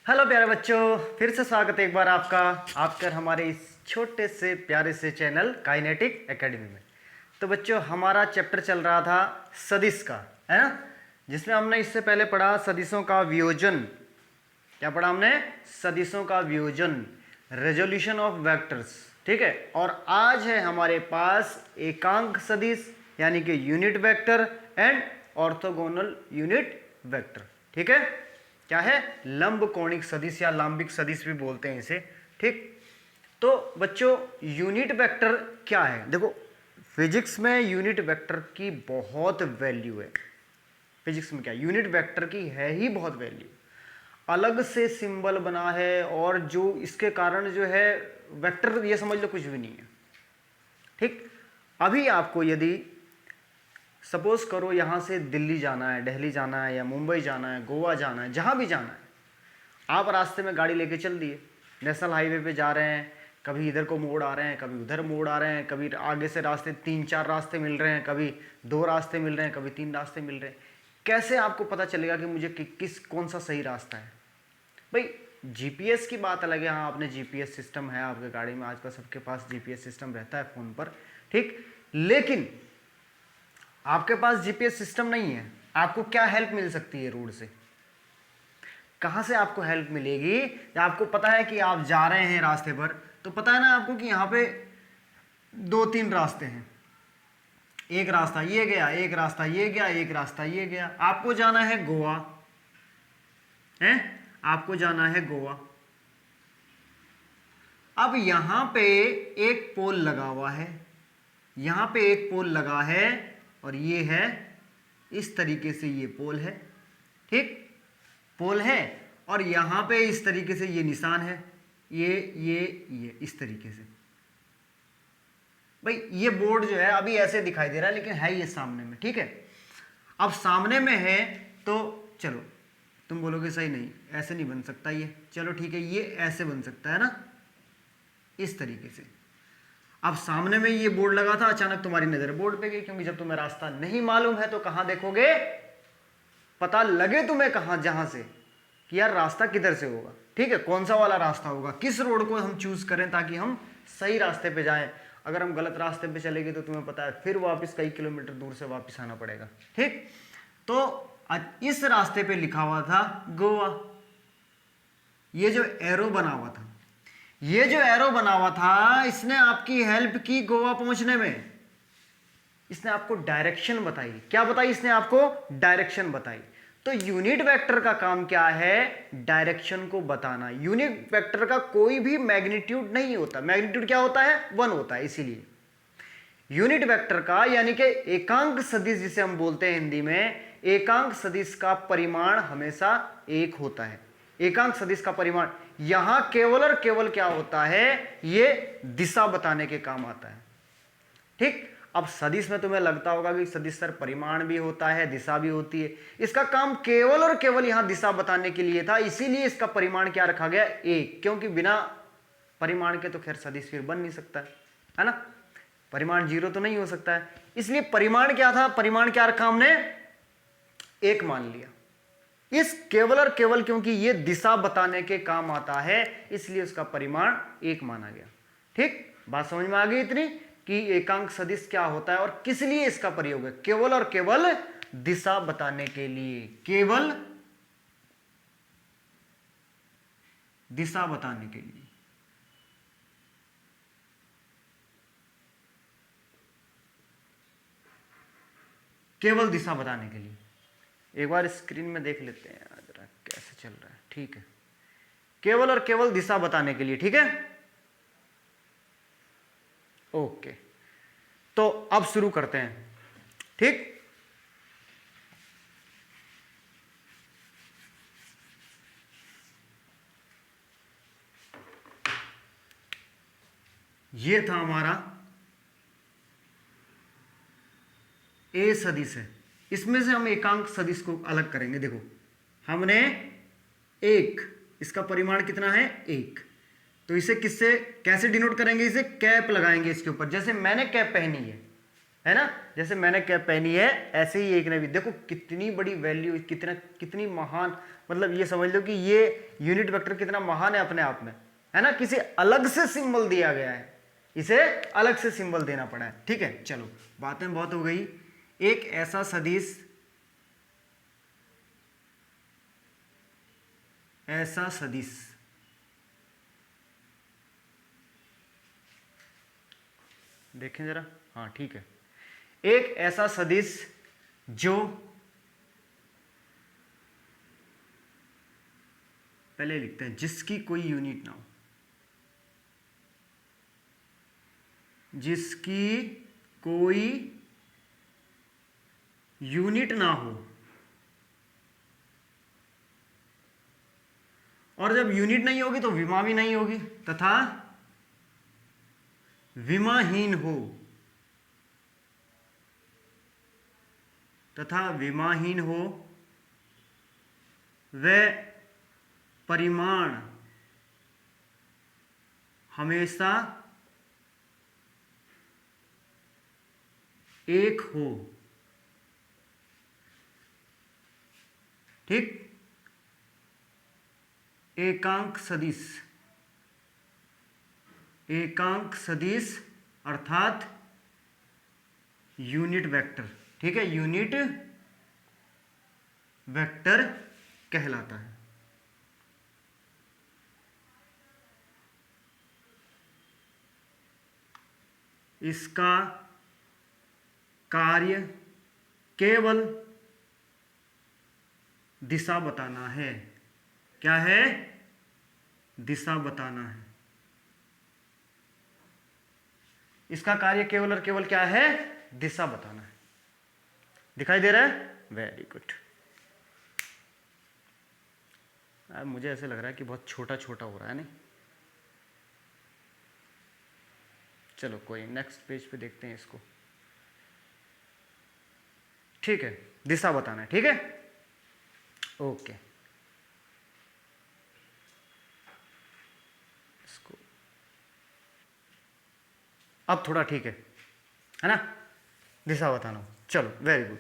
Hello प्यारे बच्चों, फिर से स्वागत है एक बार आपका हमारे इस छोटे से प्यारे से चैनल काइनेटिक एकेडमी में। तो बच्चों, हमारा चैप्टर चल रहा था सदिश का, है ना, जिसमें हमने इससे पहले पढ़ा सदिशों का वियोजन। क्या पढ़ा हमने? सदिशों का वियोजन, रेजोल्यूशन ऑफ वेक्टर्स। ठीक है, और आज है हमारे पास एकांक सदिश यानी कि unit vector and orthogonal unit vector. ठीक है, क्या है? लंब कोणिक सदिश या लांबिक सदिश भी बोलते हैं इसे। ठीक, तो बच्चों यूनिट वेक्टर क्या है? देखो, फिजिक्स में यूनिट वेक्टर की बहुत वैल्यू है। फिजिक्स में क्या यूनिट वेक्टर की है ही बहुत वैल्यू, अलग से सिंबल बना है, और जो इसके कारण जो है वेक्टर, ये समझ लो कुछ भी नहीं है। ठीक, अभी आपको यदि सपोज करो यहाँ से दिल्ली जाना है, दिल्ली जाना है, या मुंबई जाना है, गोवा जाना है, जहाँ भी जाना है, आप रास्ते में गाड़ी लेके चल दिए, नेशनल हाईवे पे जा रहे हैं, कभी इधर को मोड़ आ रहे हैं, कभी उधर मोड़ आ रहे हैं, कभी आगे से रास्ते 3-4 रास्ते मिल रहे हैं, कभी 2 रास्ते मिल रहे हैं, कभी 3 रास्ते मिल रहे हैं। कैसे आपको पता चलेगा कि मुझे कौन सा सही रास्ता है? भाई, जीपीएस की बात अलग है। हाँ, आपने जीपीएस सिस्टम है आपके गाड़ी में, आजकल सबके पास जीपीएस सिस्टम रहता है फ़ोन पर। ठीक, लेकिन आपके पास जीपीएस सिस्टम नहीं है, आपको क्या हेल्प मिल सकती है रोड से? कहाँ से आपको हेल्प मिलेगी? आपको पता है कि आप जा रहे हैं रास्ते पर, तो पता है ना आपको कि यहाँ पे 2-3 रास्ते हैं। एक रास्ता ये गया, एक रास्ता ये गया, एक रास्ता ये गया। आपको जाना है गोवा, है? आपको जाना है गोवा। अब यहां पे एक पोल लगा हुआ है, यहां पे एक पोल लगा है, और ये है इस तरीके से, ये पोल है। ठीक, पोल है, और यहां पे इस तरीके से ये निशान है, ये इस तरीके से। भाई, ये बोर्ड जो है अभी ऐसे दिखाई दे रहा है, लेकिन है ये सामने में। ठीक है, अब सामने में है तो चलो, तुम बोलोगे सही नहीं, ऐसे नहीं बन सकता ये। चलो ठीक है, ये ऐसे बन सकता है ना, इस तरीके से। अब सामने में ये बोर्ड लगा था, अचानक तुम्हारी नजर बोर्ड पे गई, क्योंकि जब तुम्हें रास्ता नहीं मालूम है तो कहां देखोगे? पता लगे तुम्हें कहां, जहां से कि यार रास्ता किधर से होगा। ठीक है, कौन सा वाला रास्ता होगा, किस रोड को हम चूज करें ताकि हम सही रास्ते पे जाएं। अगर हम गलत रास्ते पे चलेंगे तो तुम्हें पता है फिर वापस कई किलोमीटर दूर से वापस आना पड़ेगा। ठीक, तो इस रास्ते पे लिखा हुआ था गोवा। ये जो एरो बना हुआ था, ये जो एरो बना हुआ था, इसने आपकी हेल्प की गोवा पहुंचने में। इसने आपको डायरेक्शन बताई। क्या बताई इसने आपको? डायरेक्शन बताई। तो यूनिट वेक्टर का काम क्या है? डायरेक्शन को बताना। यूनिट वेक्टर का कोई भी मैग्नीट्यूड नहीं होता। मैग्नीट्यूड क्या होता है? 1 होता है। इसीलिए यूनिट वेक्टर का, यानी कि एकांक सदिश जिसे हम बोलते हैं हिंदी में, एकांक सदिश का परिमाण हमेशा 1 होता है। एकांक सदिश का परिमाण यहां केवल और केवल क्या होता है? ये दिशा बताने के काम आता है। ठीक, अब सदिश में तुम्हें लगता होगा कि सदिश सर परिमाण भी होता है, दिशा भी होती है। इसका काम केवल और केवल यहां दिशा बताने के लिए था, इसीलिए इसका परिमाण क्या रखा गया? 1, क्योंकि बिना परिमाण के तो खैर सदिश फिर बन नहीं सकता है ना। परिमाण 0 तो नहीं हो सकता है, इसलिए परिमाण क्या था? परिमाण क्या रखा हमने? 1 मान लिया। इस केवल और केवल क्योंकि ये दिशा बताने के काम आता है, इसलिए उसका परिमाण 1 माना गया। ठीक, बात समझ में आ गई इतनी कि एकांक सदिश क्या होता है और किस लिए इसका प्रयोग है? केवल और केवल दिशा बताने के लिए, केवल दिशा बताने के लिए। केवल दिशा बताने के लिए। एक बार स्क्रीन में देख लेते हैं जरा कैसे चल रहा है। ठीक है, केवल और केवल दिशा बताने के लिए। ठीक है, ओके, तो अब शुरू करते हैं। ठीक, ये था हमारा ए सदिश है। इसमें से हम एकांक सदिश को अलग करेंगे। देखो, हमने 1, इसका परिमाण कितना है? 1। तो इसे किससे कैसे डिनोट करेंगे? इसे कैप लगाएंगे इसके ऊपर, जैसे मैंने कैप पहनी है। है ना, जैसे मैंने कैप पहनी है ऐसे ही एक ने भी, देखो कितनी बड़ी वैल्यू, कितनी महान, मतलब ये समझ लो कि ये यूनिट वेक्टर कितना महान है अपने आप में, है ना, किसी अलग से सिंबल दिया गया है, इसे अलग से सिंबल देना पड़ा है। ठीक है, चलो बातें बहुत हो गई। एक ऐसा सदिश, ऐसा सदिश देखें जरा, हाँ ठीक है, एक ऐसा सदिश जो, पहले लिखते हैं जिसकी कोई यूनिट ना हो, जिसकी कोई यूनिट ना हो, और जब यूनिट नहीं होगी तो विमा भी नहीं होगी, तथा विमाहीन हो, तथा विमाहीन हो, वह परिमाण हमेशा एक हो। ठीक, एकांक सदिश, एकांक सदिश अर्थात यूनिट वेक्टर, ठीक है, यूनिट वेक्टर कहलाता है। इसका कार्य केवल दिशा बताना है। क्या है? दिशा बताना है। इसका कार्य केवल और केवल क्या है? दिशा बताना है। दिखाई दे रहा है? Very good. अब मुझे ऐसे लग रहा है कि बहुत छोटा छोटा हो रहा है, नहीं? चलो कोई नेक्स्ट पेज पे देखते हैं इसको। ठीक है, दिशा बताना है, ठीक है, ओके। इसको अब थोड़ा ठीक है ना, दिशा बताना। चलो वेरी गुड।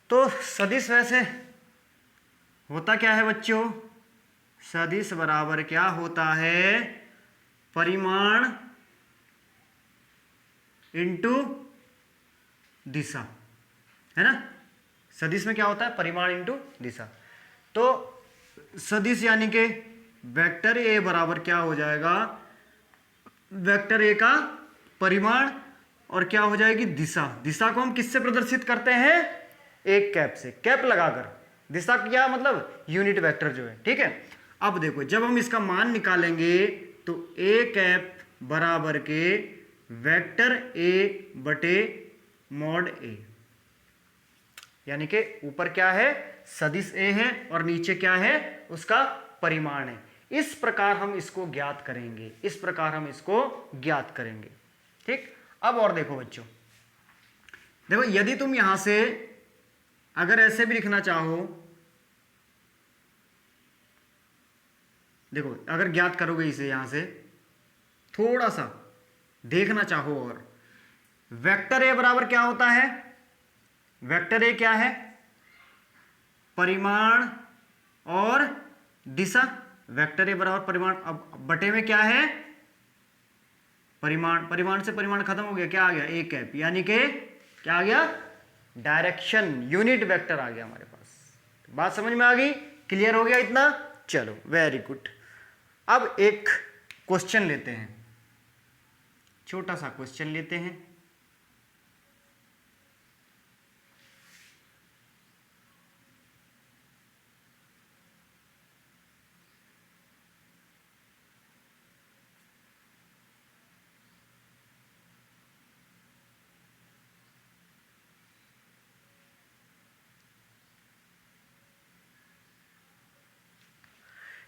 तो सदिश वैसे होता क्या है बच्चों? सदिश बराबर क्या होता है? परिमाण इंटू दिशा, है ना। सदिश में क्या होता है? परिमाण इंटू दिशा। तो सदिश यानी कि वेक्टर ए बराबर क्या हो जाएगा? वेक्टर ए का परिमाण और क्या हो जाएगी? दिशा। दिशा को हम किससे प्रदर्शित करते हैं? एक कैप से, कैप लगाकर। दिशा क्या मतलब? यूनिट वेक्टर जो है, ठीक है। अब देखो, जब हम इसका मान निकालेंगे तो ए कैप बराबर के वेक्टर ए बटे मॉड ए, यानी कि ऊपर क्या है? सदिश ए है और नीचे क्या है? उसका परिमाण है। इस प्रकार हम इसको ज्ञात करेंगे, इस प्रकार हम इसको ज्ञात करेंगे, ठीक। अब और देखो बच्चों, देखो यदि तुम यहां से अगर ऐसे भी लिखना चाहो, देखो अगर ज्ञात करोगे इसे, यहां से थोड़ा सा देखना चाहो, और वेक्टर ए बराबर क्या होता है? वेक्टर ए क्या है? परिमाण और दिशा। वेक्टर ए बराबर परिमाण, अब बटे में क्या है? परिमाण। परिमाण से परिमाण खत्म हो गया, क्या आ गया? ए कैप, यानी कि क्या आ गया? डायरेक्शन, यूनिट वेक्टर आ गया हमारे पास। बात समझ में आ गई? क्लियर हो गया इतना? चलो वेरी गुड। अब एक क्वेश्चन लेते हैं, छोटा सा क्वेश्चन लेते हैं।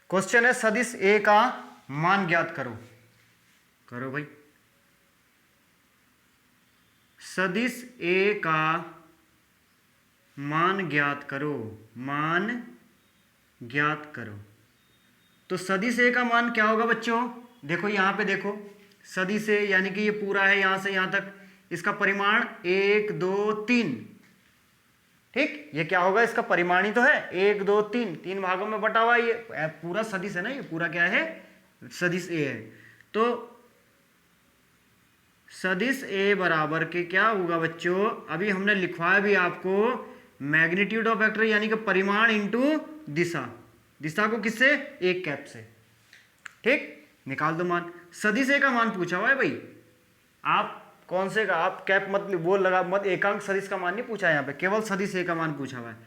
क्वेश्चन है सदिश ए का मान ज्ञात करो। करो भाई। सदिश ए का मान ज्ञात करो, मान ज्ञात करो। तो सदिश ए का मान क्या होगा बच्चों? देखो यहां पे देखो, सदिश ए यानी कि ये पूरा है यहां से यहां तक, इसका परिमाण 1 2 3, ठीक, ये क्या होगा, इसका परिमाण ही तो है 1 2 3, 3 भागों में बटा हुआ, ये पूरा सदिश है ना, ये पूरा क्या है, सदिश ए है। तो सदिश ए बराबर के क्या होगा बच्चों, अभी हमने लिखवाया भी आपको मैग्नीट्यूड ऑफ वेक्टर, यानी कि परिमाण इंटू दिशा, दिशा को किससे, एक कैप से, ठीक, निकाल दो मान। सदिश ए का मान पूछा हुआ है भाई, आप कौन से का, आप कैप मत वो लगा मत, एकांक सदिश का मान नहीं पूछा है यहाँ पे, केवल सदिश ए का मान पूछा हुआ है।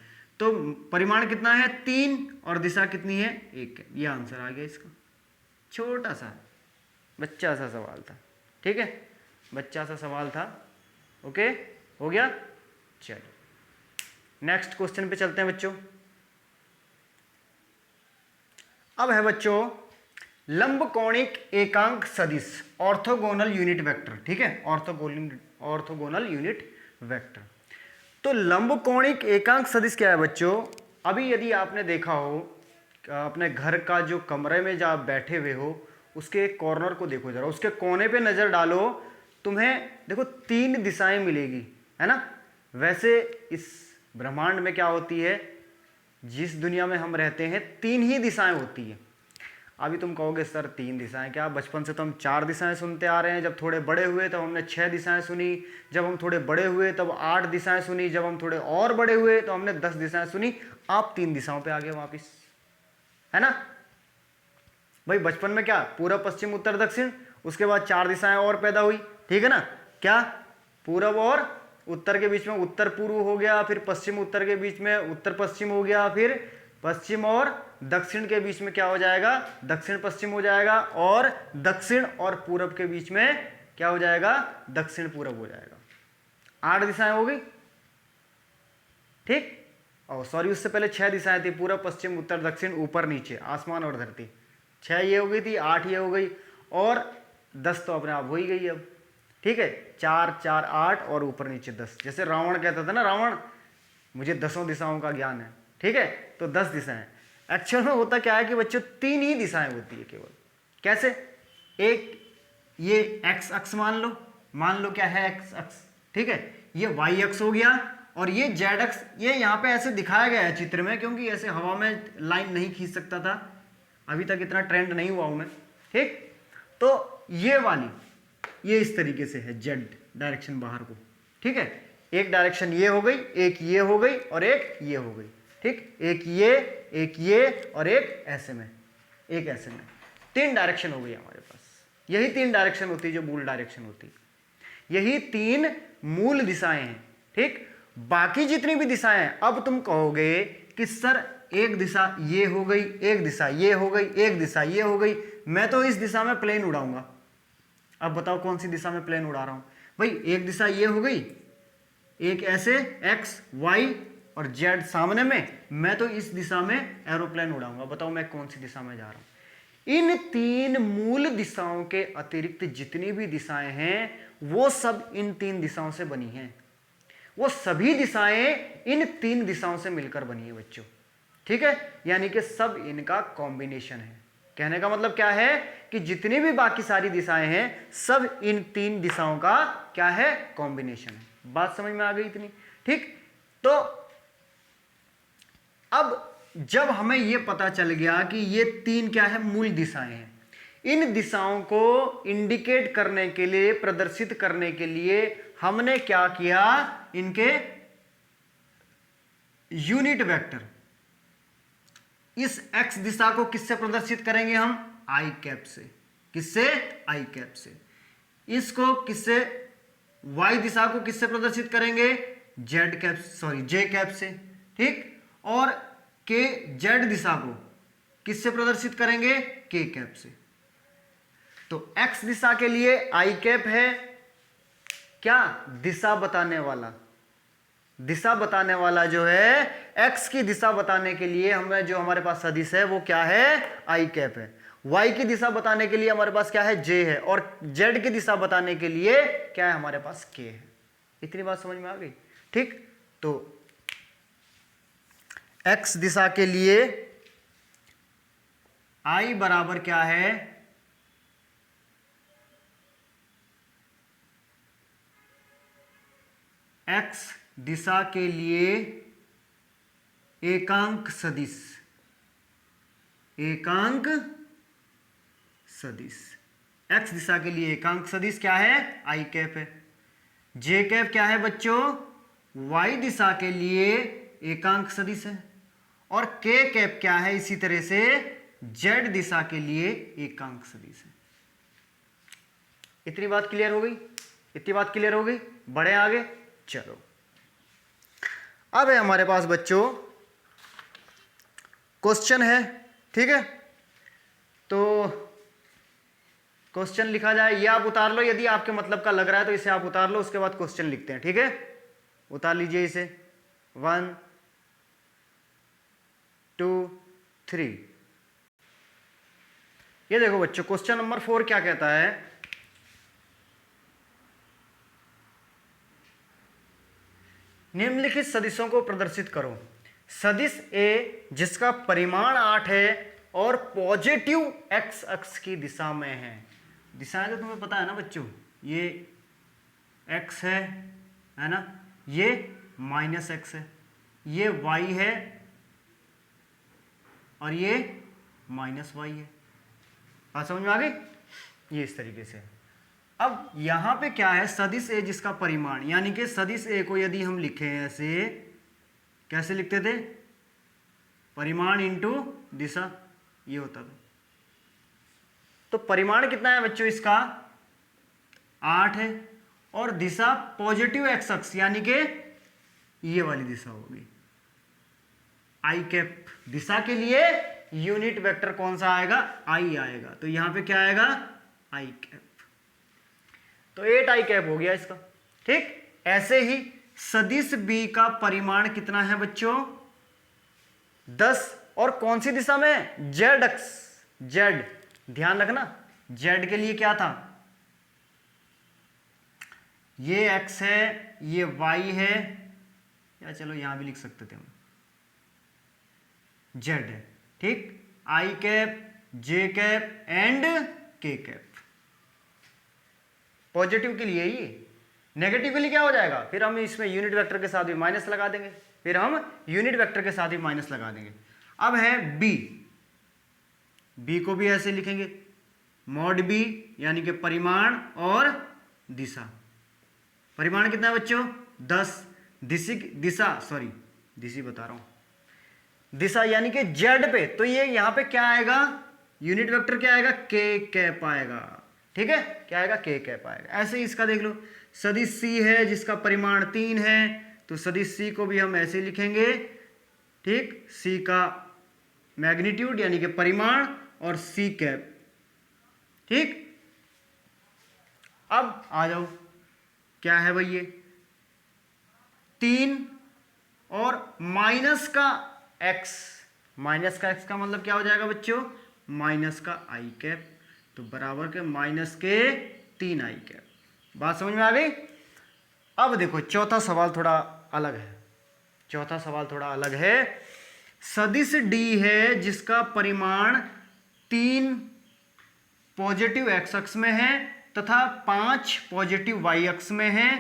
तो परिमाण कितना है 3 और दिशा कितनी है 1, ये आंसर आ गया इसका। छोटा सा बच्चा सा सवाल था, ठीक है, बच्चा सा सवाल था, ओके, हो गया। चलो नेक्स्ट क्वेश्चन पे चलते हैं बच्चों। अब है बच्चों लंबकोणिक एकांक सदिश ऑर्थोगोनल यूनिट वेक्टर, ठीक है, ऑर्थोगोनल यूनिट वेक्टर। तो लंबकोणिक एकांक सदिश क्या है बच्चों, अभी यदि आपने देखा हो अपने घर का जो कमरे में जब आप बैठे हुए हो, उसके एक कॉर्नर को देखो जरा, उसके कोने पे नजर डालो, तुम्हें देखो 3 दिशाएं मिलेगी, है ना। वैसे इस ब्रह्मांड में क्या होती है, जिस दुनिया में हम रहते हैं 3 ही दिशाएं होती है। अभी तुम कहोगे सर 3 दिशाएं क्या, बचपन से तो हम 4 दिशाएं सुनते आ रहे हैं, जब थोड़े बड़े हुए तब हमने 6 दिशाएं सुनी, जब हम थोड़े बड़े हुए तब 8 दिशाएं सुनी, जब हम थोड़े और बड़े हुए तो हमने 10 दिशाएं सुनी, आप 3 दिशाओं पे आ गए वापिस, है ना भाई। बचपन में क्या पूरब पश्चिम उत्तर दक्षिण, उसके बाद 4 दिशाएं और पैदा हुई, ठीक है ना, क्या पूरब और उत्तर के बीच में उत्तर पूर्व हो गया, फिर पश्चिम उत्तर के बीच में उत्तर पश्चिम हो गया, फिर पश्चिम और दक्षिण के बीच में क्या हो जाएगा, दक्षिण पश्चिम हो जाएगा, और दक्षिण और पूरब के बीच में क्या हो जाएगा, दक्षिण पूरब हो जाएगा। 8 दिशाएं हो गई, ठीक, और सॉरी उससे पहले 6 दिशाएं थी, पूरब पश्चिम उत्तर दक्षिण ऊपर नीचे आसमान और धरती, 6 ये हो गई थी, 8 ये हो गई, और 10 तो अपने आप हो ही गई अब, ठीक है, 4 4 8 और ऊपर नीचे 10, जैसे रावण कहता था ना, रावण मुझे 10 दिशाओं का ज्ञान है, ठीक है, तो 10 दिशाएं। एक्चुअल में होता क्या है कि बच्चों 3 ही दिशाएं होती है केवल, कैसे, एक ये एक्स अक्ष मान लो क्या है एक्स अक्ष, ठीक है, ये वाई अक्ष हो गया, और ये जेड अक्ष, ये यहाँ पे ऐसे दिखाया गया है चित्र में, क्योंकि ऐसे हवा में लाइन नहीं खींच सकता था, अभी तक इतना ट्रेंड नहीं हुआ हूं मैं, ठीक। तो ये वाली ये इस तरीके से है, जेड डायरेक्शन बाहर को, ठीक है, एक डायरेक्शन ये हो गई, एक ये हो गई, और एक ये हो गई, ठीक, एक ये और एक ऐसे में, एक ऐसे में, 3 डायरेक्शन हो गई हमारे पास। यही 3 डायरेक्शन होती है जो मूल डायरेक्शन होती है, यही 3 मूल दिशाएं हैं, ठीक। बाकी जितनी भी दिशाएं हैं, अब तुम कहोगे कि सर एक दिशा ये हो गई, एक दिशा ये हो गई, एक दिशा ये हो गई, मैं तो इस दिशा में प्लेन उड़ाऊंगा। अब बताओ कौन सी दिशा में प्लेन उड़ा रहा हूं भाई, एक दिशा ये हो गई, एक ऐसे एक्स वाई और जेड सामने में, मैं तो इस दिशा में एरोप्लेन उड़ाऊंगा, बताओ मैं कौन सी दिशा में जा रहा हूं। इन 3 मूल दिशाओं के अतिरिक्त जितनी भी दिशाएं हैं वो सब इन 3 दिशाओं से बनी हैं, वो सभी दिशाएं इन 3 दिशाओं से मिलकर बनी है बच्चों, ठीक है, यानी कि सब इनका कॉम्बिनेशन है। कहने का मतलब क्या है कि जितनी भी बाकी सारी दिशाएं हैं सब इन 3 दिशाओं का क्या है, कॉम्बिनेशन है। बात समझ में आ गई इतनी, ठीक। तो अब जब हमें यह पता चल गया कि ये 3 क्या है, मूल दिशाएं हैं, इन दिशाओं को इंडिकेट करने के लिए, प्रदर्शित करने के लिए हमने क्या किया, इनके यूनिट वेक्टर, इस x दिशा को किससे प्रदर्शित करेंगे हम, आई कैप से, किससे, आई कैप से। इसको किससे, y दिशा को किससे प्रदर्शित करेंगे, जेड कैप, सॉरी जे कैप से, ठीक। और के जेड दिशा को किससे प्रदर्शित करेंगे, के कैप से। तो x दिशा के लिए आई कैप है क्या, दिशा बताने वाला, दिशा बताने वाला जो है, x की दिशा बताने के लिए हमें जो हमारे पास सदिश है वो क्या है, आई कैप है। y की दिशा बताने के लिए हमारे पास क्या है, j है, और z की दिशा बताने के लिए क्या है, हमारे पास k है। इतनी बात समझ में आ गई, ठीक। तो x दिशा के लिए i बराबर क्या है, एक्स दिशा के लिए एकांक सदिश, एकांक सदिश, एक्स दिशा के लिए एकांक सदिश क्या है, आई कैप है। जे कैप क्या है बच्चों, वाई दिशा के लिए एकांक सदिश है। और के कैप क्या है, इसी तरह से जेड दिशा के लिए एकांक सदिश है। इतनी बात क्लियर हो गई, इतनी बात क्लियर हो गई, बढ़े आगे। चलो अब है हमारे पास बच्चों क्वेश्चन है, ठीक है। तो क्वेश्चन लिखा जाए, ये आप उतार लो, यदि आपके मतलब का लग रहा है तो इसे आप उतार लो, उसके बाद क्वेश्चन लिखते हैं, ठीक है। उतार लीजिए इसे, 1 2 3। ये देखो बच्चों क्वेश्चन नंबर 4 क्या कहता है, निम्नलिखित सदिशों को प्रदर्शित करो। सदिश ए जिसका परिमाण 8 है और पॉजिटिव एक्स अक्ष की दिशा में है। दिशाएं तो तुम्हें पता है ना बच्चों, ये एक्स है ना, ये माइनस एक्स है, ये वाई है और ये माइनस वाई है। बात समझ में आ गई, ये इस तरीके से। अब यहां पे क्या है, सदिश ए जिसका परिमाण, यानी कि सदिश ए को यदि हम लिखें ऐसे, कैसे लिखते थे, परिमाण इंटू दिशा, ये होता था। तो परिमाण कितना है बच्चों इसका, 8 है और दिशा पॉजिटिव एक्स अक्ष यानी कि ये वाली दिशा होगी। आई कैप दिशा के लिए यूनिट वेक्टर कौन सा आएगा, आई आएगा। तो यहां पे क्या आएगा, आई कैप। तो 8 आई कैप हो गया इसका, ठीक। ऐसे ही सदिश बी का परिमाण कितना है बच्चों, 10 और कौन सी दिशा में, जेड अक्ष, जेड, ध्यान रखना जेड के लिए क्या था, ये एक्स है, ये वाई है, या चलो यहां भी लिख सकते थे हम, जेड है, ठीक। आई कैप, जे कैप एंड के कैप। पॉजिटिव के लिए ये, नेगेटिव के लिए क्या हो जाएगा, फिर हम इसमें यूनिट वेक्टर के साथ भी माइनस लगा देंगे, फिर हम यूनिट वेक्टर के साथ भी माइनस लगा देंगे। अब है बी, बी को भी ऐसे लिखेंगे, मॉड बी यानी कि परिमाण और दिशा। परिमाण कितना है बच्चों, 10, दिशा बता रहा हूं, दिशा यानी कि जेड पे, तो ये यहां पे क्या आएगा, यूनिट वेक्टर क्या आएगा, के कैप आएगा, ठीक है, क्या आएगा, के कैप आएगा। ऐसे ही इसका देख लो, सदिश सी है जिसका परिमाण 3 है, तो सदिश सी को भी हम ऐसे लिखेंगे, ठीक, सी का मैग्नीट्यूड यानी कि परिमाण और सी कैप, ठीक। अब आ जाओ, क्या है भाई, ये 3 और माइनस का एक्स, माइनस का एक्स का मतलब क्या हो जाएगा बच्चों, माइनस का आई कैप, तो बराबर के माइनस के 3 आई कैप। बात समझ में आ गई। अब देखो चौथा सवाल थोड़ा अलग है, चौथा सवाल थोड़ा अलग है। सदिश डी है जिसका परिमाण 3 पॉजिटिव एक्स अक्ष में है तथा 5 पॉजिटिव वाई अक्ष में है,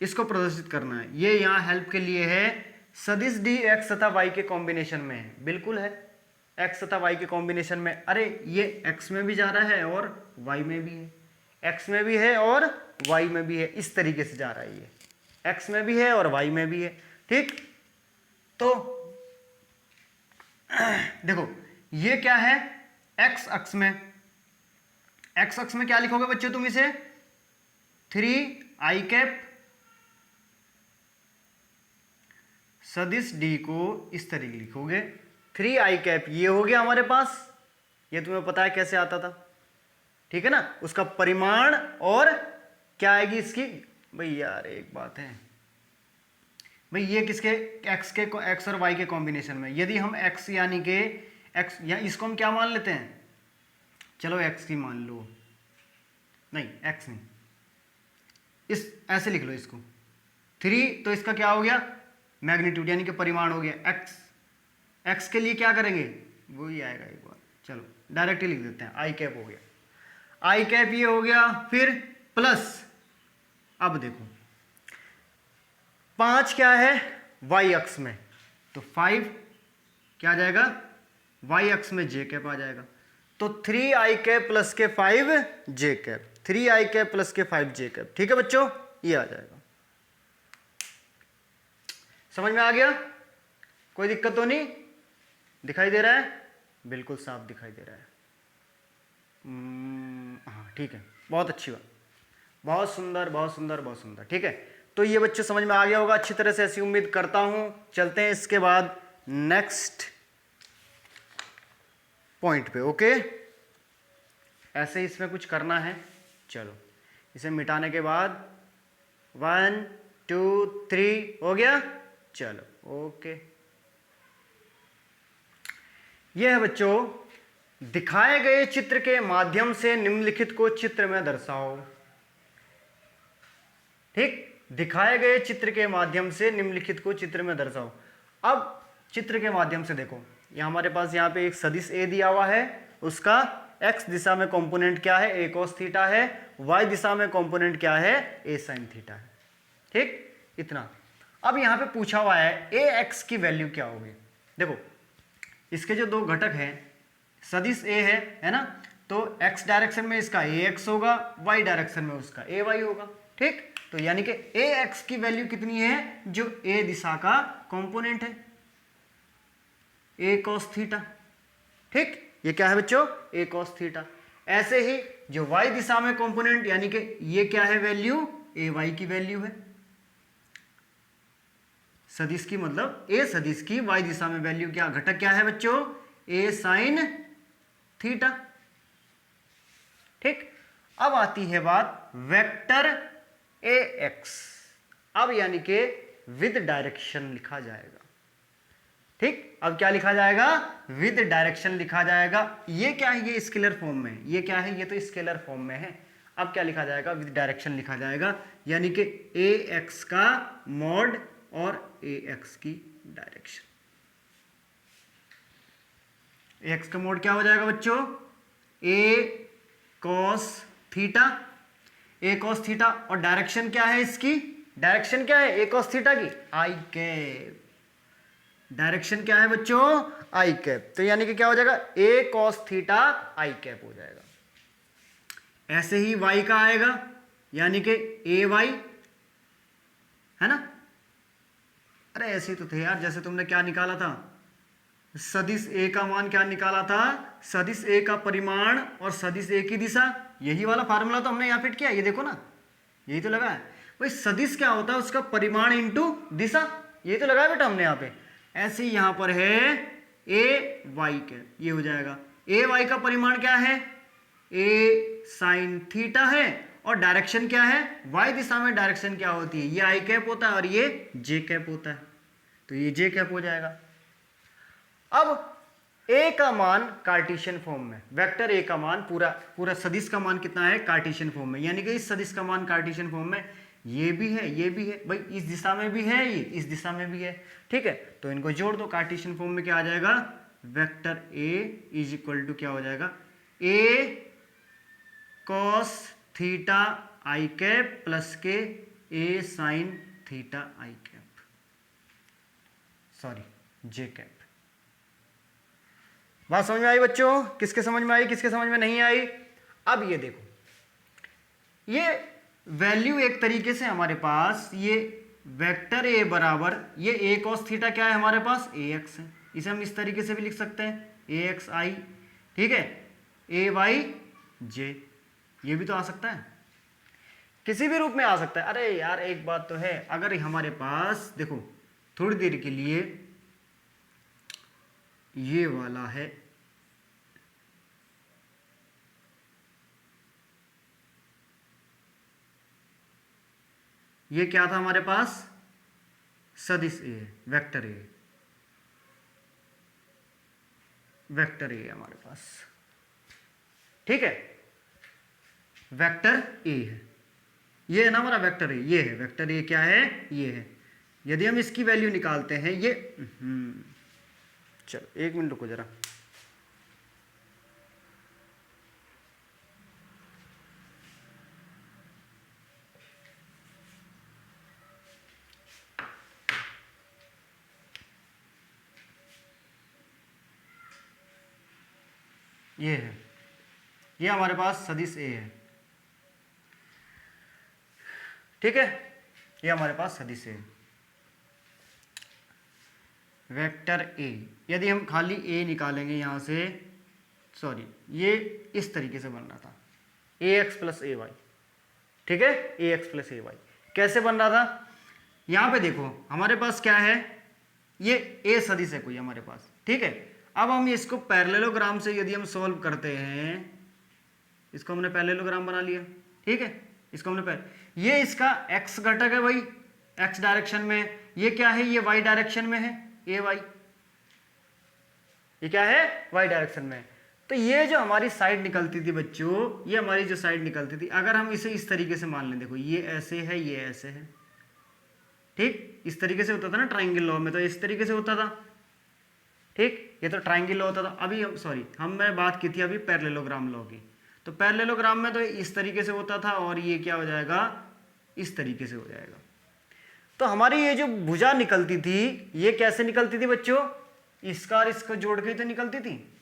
इसको प्रदर्शित करना है। ये यहां हेल्प के लिए है, सदिश डी एक्स तथा वाई के कॉम्बिनेशन में है, बिल्कुल है, एक्स तथा वाई के कॉम्बिनेशन में। अरे ये एक्स में भी जा रहा है और वाई में भी है, एक्स में भी है और वाई में भी है, इस तरीके से जा रहा है, ये एक्स में भी है और वाई में भी है, ठीक। तो देखो ये क्या है, एक्स अक्ष में, एक्स अक्ष में क्या लिखोगे बच्चों तुम इसे, 3 आई कैप, सदिश डी को इस तरीके लिखोगे, 3 आई कैप, ये हो गया हमारे पास, ये तुम्हें पता है कैसे आता था, ठीक है ना। उसका परिमाण और क्या आएगी इसकी, भाई यार एक बात है भाई, ये किसके, एक्स और वाई के कॉम्बिनेशन में, यदि हम एक्स यानी कि एक्स, या इसको हम क्या मान लेते हैं, चलो एक्स की मान लो, नहीं एक्स नहीं, इस ऐसे लिख लो इसको, 3, तो इसका क्या हो गया, मैग्नीट्यूड यानी कि परिमाण हो गया, एक्स, एक्स के लिए क्या करेंगे, वही आएगा एक बार, चलो डायरेक्ट ही लिख देते हैं, आई कैप हो गया, आई कैप ये हो गया, फिर प्लस अब देखो 5 क्या है y अक्ष में, तो 5 क्या आ जाएगा y अक्ष में j कैप आ जाएगा, तो 3i कैप प्लस के 5j cap, 3i cap plus के 5j कैप। ठीक है बच्चों, ये आ जाएगा। समझ में आ गया? कोई दिक्कत तो नहीं? दिखाई दे रहा है? बिल्कुल साफ दिखाई दे रहा है। हाँ ठीक है, बहुत अच्छी बात, बहुत सुंदर बहुत सुंदर बहुत सुंदर। ठीक है, तो ये बच्चे समझ में आ गया होगा अच्छी तरह से, ऐसी उम्मीद करता हूं। चलते हैं इसके बाद नेक्स्ट पॉइंट पे। ओके, ऐसे इसमें कुछ करना है। चलो इसे मिटाने के बाद 1 2 3 हो गया। चलो ओके, यह है बच्चों, दिखाए गए चित्र के माध्यम से निम्नलिखित को चित्र में दर्शाओ। ठीक, दिखाए गए चित्र के माध्यम से निम्नलिखित को चित्र में दर्शाओ। अब चित्र के माध्यम से देखो, यहाँ हमारे पास यहाँ पे एक सदिश ए दिया हुआ है, उसका x दिशा में कंपोनेंट क्या है, a cos थीटा है, y दिशा में कंपोनेंट क्या है, a sin थीटा है। ठीक, इतना। अब यहाँ पे पूछा हुआ है ax की वैल्यू क्या होगी। देखो इसके जो दो घटक हैं, सदिश a है ना, तो x डायरेक्शन में इसका ax होगा, y डायरेक्शन में उसका ay होगा। ठीक, तो यानी कि ax की वैल्यू कितनी है, जो a दिशा का कंपोनेंट है, a cos थीटा। ठीक, ये क्या है बच्चों, a cos थीटा। ऐसे ही जो y दिशा में कंपोनेंट, यानी कि ये क्या है वैल्यू, ay की वैल्यू है। सदिश की मतलब a सदिश की y दिशा में वैल्यू क्या, घटक क्या है बच्चों, a sin थीटा। ठीक, अब आती है बात वेक्टर ax। अब यानी कि विद डायरेक्शन लिखा जाएगा। ठीक, अब क्या लिखा जाएगा, विद डायरेक्शन लिखा जाएगा। ये क्या है, ये स्केलर फॉर्म में है, ये क्या है, ये तो स्केलर फॉर्म में है। अब क्या लिखा जाएगा, विद डायरेक्शन लिखा जाएगा, यानी कि ax का मॉड और ax की डायरेक्शन। ax का मोड क्या हो जाएगा बच्चों, a cos theta, a cos theta, और डायरेक्शन क्या है इसकी, डायरेक्शन क्या है a cos थीटा की, i कैप। डायरेक्शन क्या है बच्चों, i कैप। तो यानी कि क्या हो जाएगा, a cos theta i cap हो जाएगा। ऐसे ही y का आएगा, यानी कि ay है ना। अरे ऐसे ही तो थे यार, जैसे तुमने क्या निकाला था, सदिश a का मान क्या निकाला था, सदिश a का परिमाण और सदिश a की दिशा। यही वाला फार्मूला तो हमने यहाँ फिट किया, ये देखो ना, यही तो लगा है भाई। सदिश क्या होता है, उसका परिमाण इंटू दिशा, यही तो लगा है बेटा हमने यहाँ पे। ऐसे ही यहाँ पर है a y के, ये हो जाएगा a y का परिमाण क्या है, a sin थीटा है, और डायरेक्शन क्या है, y दिशा में डायरेक्शन क्या होती है, ये i कैप होता है और ये j कैप होता है, तो ये j कैप हो जाएगा। अब a का मान कार्टेशियन फॉर्म में, वेक्टर a का मान पूरा पूरा सदिश का मान कितना है, कार्टेशियन फॉर्म में, यानी कि इस सदिश का मान कार्टेशियन फॉर्म में, ये भी है ये भी है भाई, इस दिशा में भी है, ये इस दिशा में भी है। ठीक है, तो इनको जोड़ दो, कार्टेशियन फॉर्म में क्या आ जाएगा, vector a is equal to क्या हो जाएगा, a cos theta i cap plus के a sin theta i cap, sorry j cap. बात समझ में आई बच्चों, किसके समझ में आई, किसके समझ में नहीं आई। अब ये देखो, ये वैल्यू एक तरीके से हमारे पास, ये वेक्टर a बराबर, ये a cos थीटा क्या है हमारे पास, ax है, इसे हम इस तरीके से भी लिख सकते हैं axi। ठीक है, ay j, ये भी तो आ सकता है, किसी भी रूप में आ सकता है। अरे यार एक बात तो है, अगर हमारे पास देखो थोड़ी देर के लिए ये वाला है, ये क्या था हमारे पास, सदिश ए, वेक्टर ए, वेक्टर ए हमारे पास। ठीक है, वेक्टर ए है, ये है ना हमारा वेक्टर ए, ये है वेक्टर ए, क्या है, ये है। यदि हम इसकी वैल्यू निकालते हैं, ये चलो एक मिनट रुको जरा, ये है, ये हमारे पास सदिश ए है, ठीक है, ये हमारे पास सदिश ए वेक्टर ए। यदि हम खाली ए निकालेंगे यहाँ से, सॉरी ये इस तरीके से बन रहा था ए एक्स प्लस ए वाई, ठीक है, ए एक्स प्लस ए वाई कैसे बन रहा था, यहाँ पे देखो हमारे पास क्या है, ये ए सदिश है कोई हमारे पास, ठीक है। अब हम इसको पैरेललोग्राम से यदि हम सॉल्व करते हैं, इसको हमने पैरेललोग्राम बना लिया, ठीक है, इसको हमने ये इसका x घटक है भाई, x डायरेक्शन में, ये क्या है, ये y डायरेक्शन में है, ए वाई, ये क्या है, y डायरेक्शन में। तो ये जो हमारी साइड निकलती थी बच्चों, ये हमारी जो साइड निकलती थी, अगर हम इसे इस तरीके से मान लें, देखो ये ऐसे है, ये ऐसे है, ठीक, इस तरीके से होता था ना ट्राइंगल लॉ में, तो इस तरीके से होता था, ठीक, ये तो ट्राइंगल लॉ होता था। अभी हम सॉरी मैं बात की थी अभी पैरेललोग्राम लॉ की, तो पैरेललोग्राम में तो इस तरीके से होता था और ये क्या हो जाएगा, इस तरीके से हो जाएगा। तो हमारी ये जो भुजा निकलती थी, ये कैसे निकलती थी बच्चों, इसका और इसको जोड़ के ही तो निकलती थी,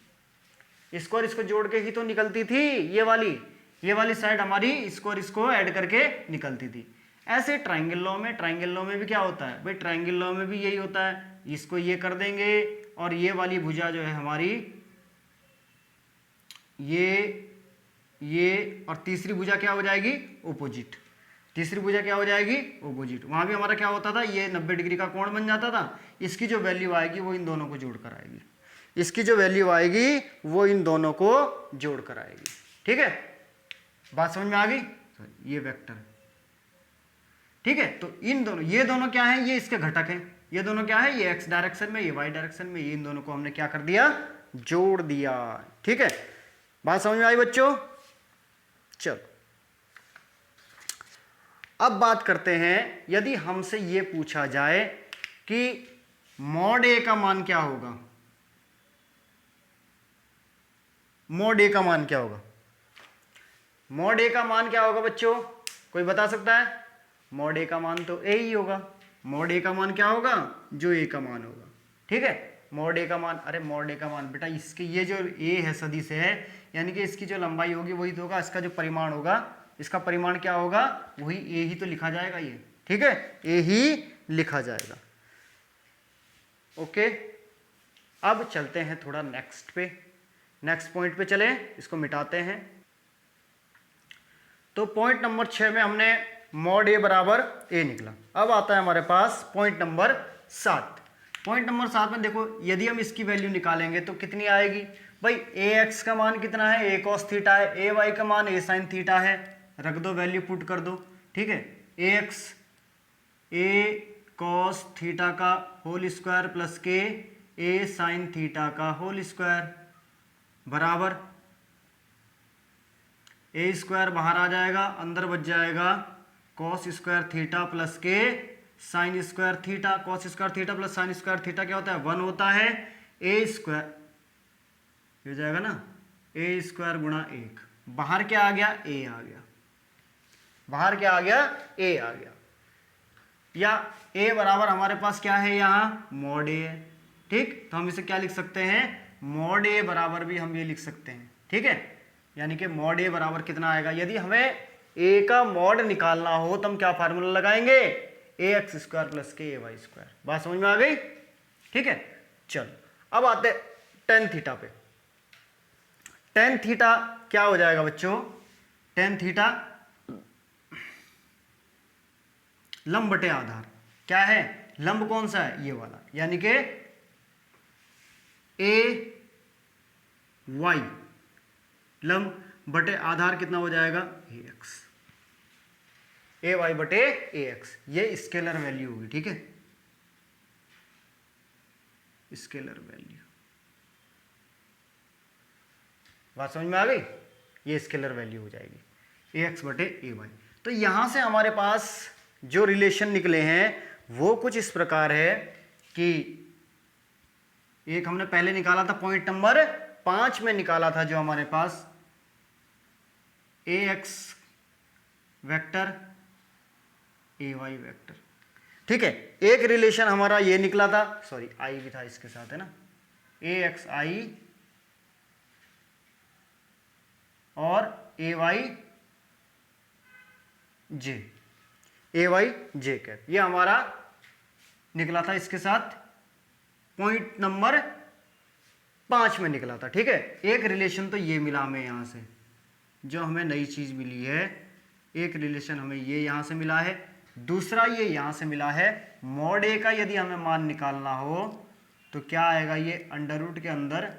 इसको और इसको जोड़ के ही तो निकलती थी, ये वाली साइड हमारी इसको और इसको ऐड करके निकलती थी। ऐसे ट्राइंगल लॉ में भी क्या होता है भाई, ट्राइंगल लॉ में भी यही होता है, इसको ये कर देंगे और ये वाली भुजा जो है हमारी, ये और तीसरी भुजा क्या हो जाएगी, ओपोजिट, तीसरी भुजा क्या हो जाएगी, ओपोजिट। वहां भी हमारा क्या होता था, ये 90 डिग्री का कोण बन जाता था, इसकी जो वैल्यू आएगी वो इन दोनों को जोड़ कर आएगी, इसकी जो वैल्यू आएगी वो इन दोनों को जोड़ कर आएगी, ठीक है, बात समझ में आ गई। ये वेक्टर, ठीक है, तो इन दोनों, ये दोनों क्या है, ये इसके घटक हैं, ये दोनों क्या है, ये x डायरेक्शन में, ये y डायरेक्शन में, ये इन दोनों को हमने क्या कर दिया, जोड़ दिया, ठीक है, बात समझ में आई बच्चों। चलो अब बात करते हैं, यदि हमसे ये पूछा जाए कि मॉड ए का मान क्या होगा, मॉड ए का मान क्या होगा, मॉड ए का मान क्या होगा बच्चों, कोई बता सकता है, मॉड ए का मान तो ए ही होगा, मॉड ए का मान क्या होगा, जो ए का मान होगा, ठीक है, मॉड ए का मान, अरे मॉड ए का मान बेटा इसके, ये जो ए है सदिश है, यानी कि इसकी जो लंबाई होगी वही तो होगा, इसका जो परिमाण होगा, इसका परिमाण क्या होगा, वही ए ही तो लिखा जाएगा ये, ठीक है, ए ही लिखा जाएगा। ओके, अब चलते हैं थोड़ा नेक्स्ट पे, नेक्स्ट पॉइंट पे चले, इसको मिटाते हैं। तो पॉइंट नंबर 6 में हमने मॉड ए बराबर ए निकला। अब आता है हमारे पास पॉइंट नंबर 7। पॉइंट नंबर 7 में देखो, यदि हम इसकी वैल्यू निकालेंगे तो कितनी आएगी भाई, ए एक्स का मान कितना है, ए कॉस थीटा है, ए वाई का मान ए साइन थीटा है, रख दो वैल्यू पुट कर दो, ठीक है, ए एक्स ए कॉस थीटा का होल स्क्वायर प्लस के ए साइन थीटा का होल स्क्वायर बराबर ए स्क्वायर बाहर आ जाएगा, अंदर बच जाएगा कॉस स्क्वायर थीटा प्लस के sine square theta. Cos square theta plus sine square theta क्या होता है, 1 होता है, ए स्क्वायर हो जाएगा ना, ए स्क्वायर गुणा 1, बाहर क्या आ गया, ए आ गया, बाहर क्या आ गया, ए आ गया, या ए बराबर हमारे पास क्या है यहाँ, मॉड ए है, ठीक, तो हम इसे क्या लिख सकते हैं, मॉड ए बराबर भी हम ये लिख सकते हैं, ठीक है, यानी कि मॉड ए बराबर कितना आएगा, यदि हमें ए का मॉड निकालना हो तो हम क्या फार्मूला लगाएंगे, ए एक्स स्क्वायर प्लस के ए वाई स्क्वायर। बात समझ में आ गई, ठीक है। चलो अब आते टेन थीटा पे। टेन थीटा क्या हो जाएगा बच्चों, टेन थीटा लंब बटे आधार, क्या है, लंब कौन सा है, ये वाला, यानी कि ए वाई लंब बटे आधार कितना हो जाएगा, ए एक्स, ए वाई बटे ए एक्स, ये स्केलर वैल्यू होगी, ठीक है, स्केलर वैल्यू। बात समझ में आ गई, ये स्केलर वैल्यू हो जाएगी ए एक्स बटे ए वाई। तो यहां से हमारे पास जो रिलेशन निकले हैं वो कुछ इस प्रकार है कि एक हमने पहले निकाला था पॉइंट नंबर 5 में निकाला था, जो हमारे पास A X vector A Y vector, ठीक है। एक रिलेशन हमारा ये निकला था, सॉरी आई भी था इसके साथ, है ना, ए एक्स आई और ए वाई जे कैप, ये हमारा निकला था इसके साथ पॉइंट नंबर 5 में निकला था। ठीक है, एक रिलेशन तो ये मिला हमें यहाँ से, जो हमें नई चीज मिली है, एक रिलेशन हमें ये यहाँ से मिला है, दूसरा ये यहाँ से मिला है। मॉड ए का यदि हमें मान निकालना हो तो क्या आएगा, ये अंडर रूट के अंदर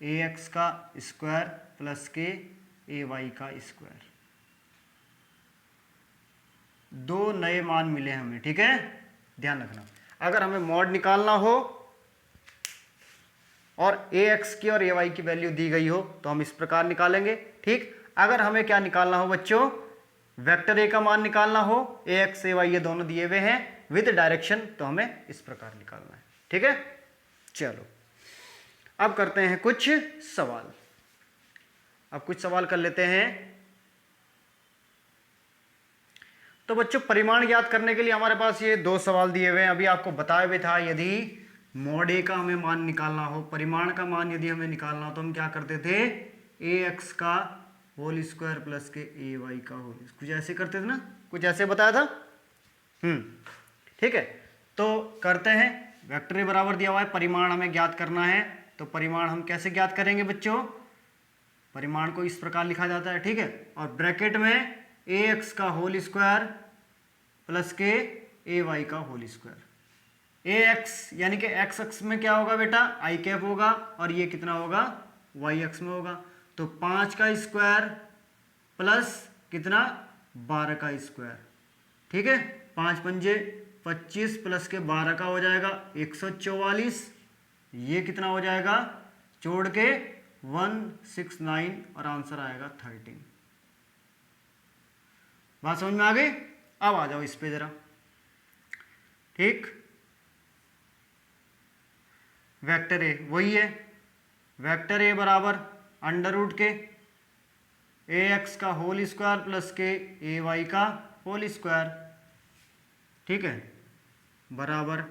ए एक्स का स्क्वायर प्लस के ए वाई का स्क्वायर, दो नए मान मिले हमें। ठीक है, ध्यान रखना, अगर हमें मॉड निकालना हो और ए एक्स की और ए वाई की वैल्यू दी गई हो तो हम इस प्रकार निकालेंगे। ठीक, अगर हमें क्या निकालना हो बच्चों, वेक्टर ए का मान निकालना हो, ए एक्स ए वाई ये दोनों दिए हुए हैं विद डायरेक्शन, तो हमें इस प्रकार निकालना है। ठीक है, चलो अब करते हैं कुछ सवाल। अब कुछ सवाल कर लेते हैं। तो बच्चों परिमाण ज्ञात करने के लिए हमारे पास ये दो सवाल दिए हुए हैं। अभी आपको बताया भी था, यदि मॉड ए का हमें मान निकालना हो, परिमाण का मान यदि हमें निकालना हो तो हम क्या करते थे, ए एक्स का होल स्क्वायर प्लस के ए वाई का होल, कुछ ऐसे करते थे ना, कुछ ऐसे बताया था। ठीक है, तो करते हैं। वेक्टर ए बराबर दिया हुआ है, परिमाण हमें ज्ञात करना है, तो परिमाण हम कैसे ज्ञात करेंगे बच्चों, परिमाण को इस प्रकार लिखा जाता है। ठीक है, और ब्रैकेट में ए एक्स का होल स्क्वायर प्लस के ए वाई का होल स्क्वायर। ए एक्स यानी कि एक्स एक्स में क्या होगा बेटा, आई कैप होगा, और ये कितना होगा, वाई एक्स में होगा। तो 5 का स्क्वायर प्लस कितना, 12 का स्क्वायर। ठीक है, 5 पंजे 25 प्लस के 12 का हो जाएगा 144, ये कितना हो जाएगा, जोड़ के 169 और आंसर आएगा 13। बात समझ में आ गई। अब आ जाओ इस पे जरा। ठीक, वेक्टर ए वही है, वेक्टर ए बराबर अंडर रूट के ए एक्स का होल स्क्वायर प्लस के ए वाई का होल स्क्वायर। ठीक है, बराबर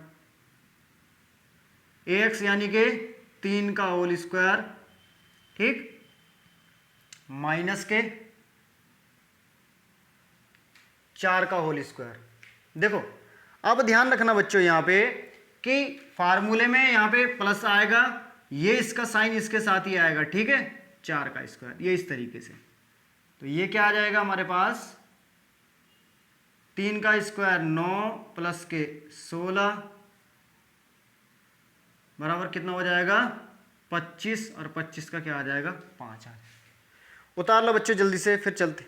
ए एक्स यानी कि 3 का होल स्क्वायर, ठीक, माइनस के 4 का होल स्क्वायर। देखो अब ध्यान रखना बच्चों यहाँ पे कि फार्मूले में यहाँ पे प्लस आएगा, ये इसका साइन इसके साथ ही आएगा। ठीक है, 4 का स्क्वायर, ये इस तरीके से, तो ये क्या आ जाएगा हमारे पास, 3 का स्क्वायर 9 प्लस के 16 बराबर कितना हो जाएगा, 25, और 25 का क्या आ जाएगा, 5 आ जाएगा। उतार लो बच्चों जल्दी से, फिर चलते।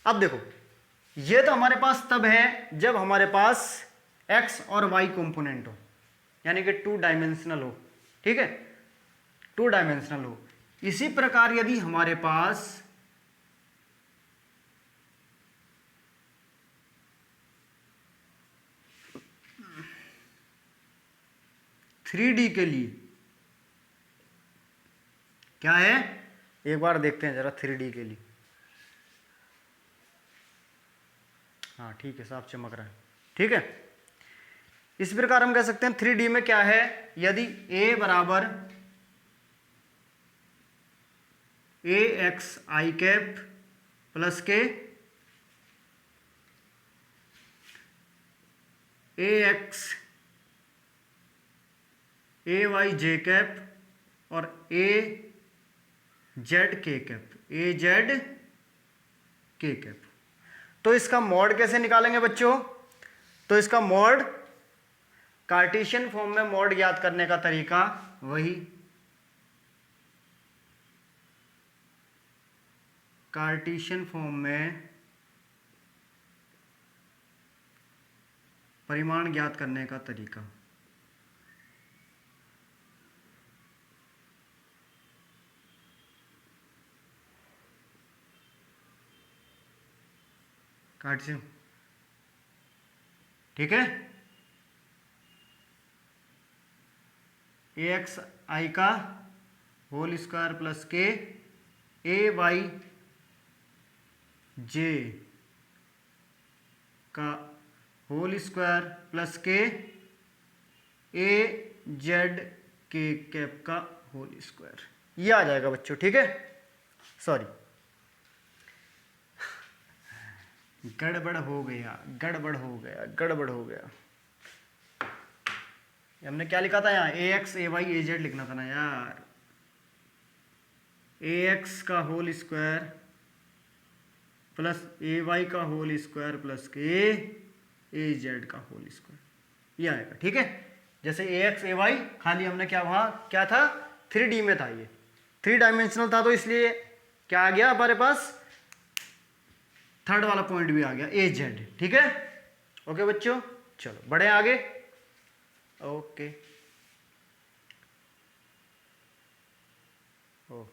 अब देखो ये तो हमारे पास तब है जब हमारे पास x और y कंपोनेंट हो, यानी कि 2 डायमेंशनल हो। ठीक है, 2 डायमेंशनल हो। इसी प्रकार यदि हमारे पास थ्री डी के लिए क्या है, एक बार देखते हैं जरा 3D के लिए। हाँ ठीक है, साफ चमक रहा है। ठीक है, इस प्रकार हम कह सकते हैं 3D में क्या है, यदि a बराबर ए एक्स आई कैप प्लस के ए एक्स ए वाई जे कैप और ए जेड के कैप, ए जेड के कैप। तो इसका मॉड कैसे निकालेंगे बच्चों, तो इसका मॉड कार्टेशियन फॉर्म में मॉड ज्ञात करने का तरीका वही, कार्टेशियन फॉर्म में परिमाण ज्ञात करने का तरीका। कार्टेशियन, ठीक है, ए एक्स आई का होल स्क्वायर प्लस के ए वाई जे का होल स्क्वायर प्लस के ए जेड के कैप का होल स्क्वायर, ये आ जाएगा बच्चों। ठीक है, सॉरी गड़बड़ हो गया, गड़बड़ हो गया, गड़बड़ हो गया। हमने क्या लिखा था यहाँ, ए एक्स ए वाई ए जेड लिखना था ना यार। ए एक्स का होल स्क्वायर प्लस ए वाई का होल स्क्वायर प्लस के ए जेड का होल स्क्वायर, ये आएगा। ठीक है, जैसे ए एक्स ए वाई खाली हमने क्या वहाँ क्या था 3D में था, ये 3 डायमेंशनल था, तो इसलिए क्या आ गया हमारे पास, थर्ड वाला पॉइंट भी आ गया ए जेड। ठीक है, ओके बच्चों, चलो बढ़े आगे। ओके ओ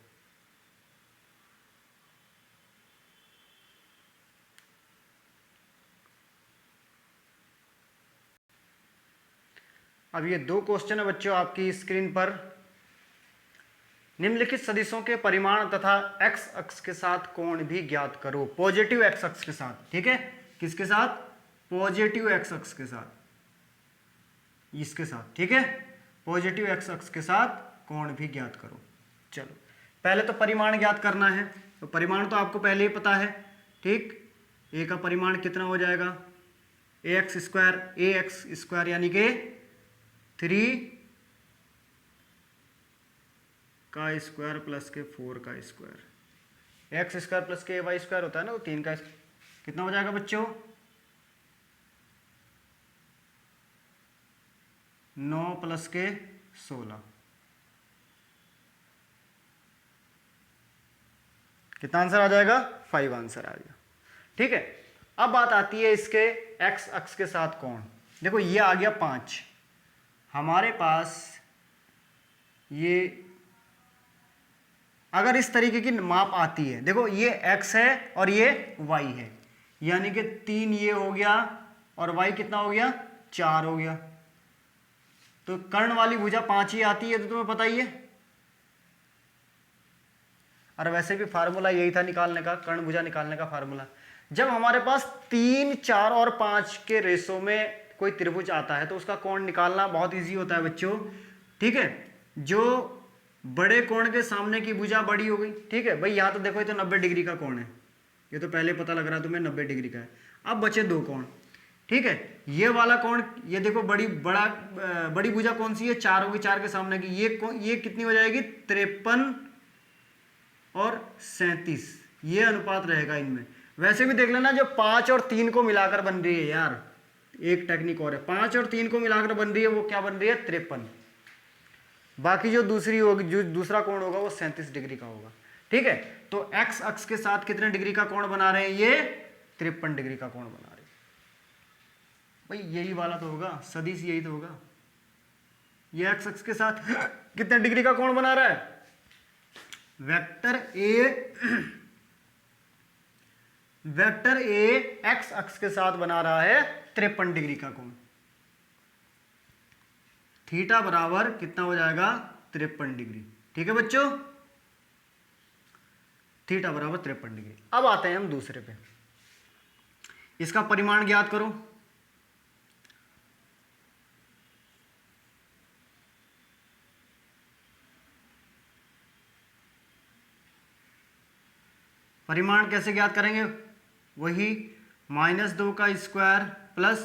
अब ये 2 क्वेश्चन है बच्चों आपकी स्क्रीन पर। निम्नलिखित सदिशों के परिमाण तथा एक्स अक्ष के साथ कोण भी ज्ञात करो। पॉजिटिव एक्स अक्ष के साथ, ठीक है, किसके साथ, पॉजिटिव एक्स अक्ष के साथ, इसके साथ। ठीक है, पॉजिटिव एक्स अक्ष के साथ कोण भी ज्ञात करो। चलो पहले तो परिमाण ज्ञात करना है, तो परिमाण तो आपको पहले ही पता है। ठीक, ए का परिमाण कितना हो जाएगा, ए एक्स स्क्वायर यानी कि 3 का स्क्वायर प्लस के 4 का स्क्वायर, एक्स स्क्वायर प्लस के वाई स्क्वायर होता है ना, तो 3 का कितना हो जाएगा बच्चों, 9 प्लस के 16, कितना आंसर आ जाएगा, 5 आंसर आ गया। ठीक है, अब बात आती है इसके एक्स अक्ष के साथ कोण। देखो ये आ गया 5, हमारे पास ये अगर इस तरीके की माप आती है, देखो ये x है और ये y है, यानी कि 3 ये हो गया और y कितना हो गया, 4 हो गया। तो कर्ण वाली भुजा 5 ही आती है, तो तुम्हें पता ही है। और वैसे भी फार्मूला यही था निकालने का, कर्ण भुजा निकालने का फार्मूला। जब हमारे पास 3, 4 और 5 के रेशो में कोई त्रिभुज आता है तो उसका कोण निकालना बहुत इजी होता है बच्चों। ठीक है, जो बड़े कोण के सामने की भुजा बड़ी हो गई। ठीक है भाई, यहाँ तो देखो ये तो 90 डिग्री का कोण है, ये तो पहले पता लग रहा है तुम्हें 90 डिग्री का है। अब बचे 2 कोण। ठीक है, ये वाला कोण, ये देखो बड़ी भुजा कौन सी है, 4 होगी, 4 के सामने की, ये कितनी हो जाएगी, 53 और 37, ये अनुपात रहेगा इनमें। वैसे भी देख लेना, जो 5 और 3 को मिलाकर बन रही है यार, एक टेक्निक और है, 5 और 3 को मिलाकर बन रही है, वो क्या बन रही है, 53। बाकी जो दूसरी होगी, जो दूसरा कोण होगा वो 37 डिग्री का होगा। ठीक है, तो एक्स अक्ष के साथ कितने डिग्री का कोण बना रहे हैं, ये 53 डिग्री का कोण बना रहे हैं। भाई यही वाला तो होगा, सदिश यही तो होगा। ये एक्स अक्ष के साथ कितने डिग्री का कोण बना रहा है, वेक्टर ए एक्स अक्ष के साथ बना रहा है 53 डिग्री का कोण। थीटा बराबर कितना हो जाएगा, 53 डिग्री। ठीक है बच्चों, थीटा बराबर 53 डिग्री। अब आते हैं हम दूसरे पे, इसका परिमाण ज्ञात करो। परिमाण कैसे ज्ञात करेंगे, वही -2 का स्क्वायर प्लस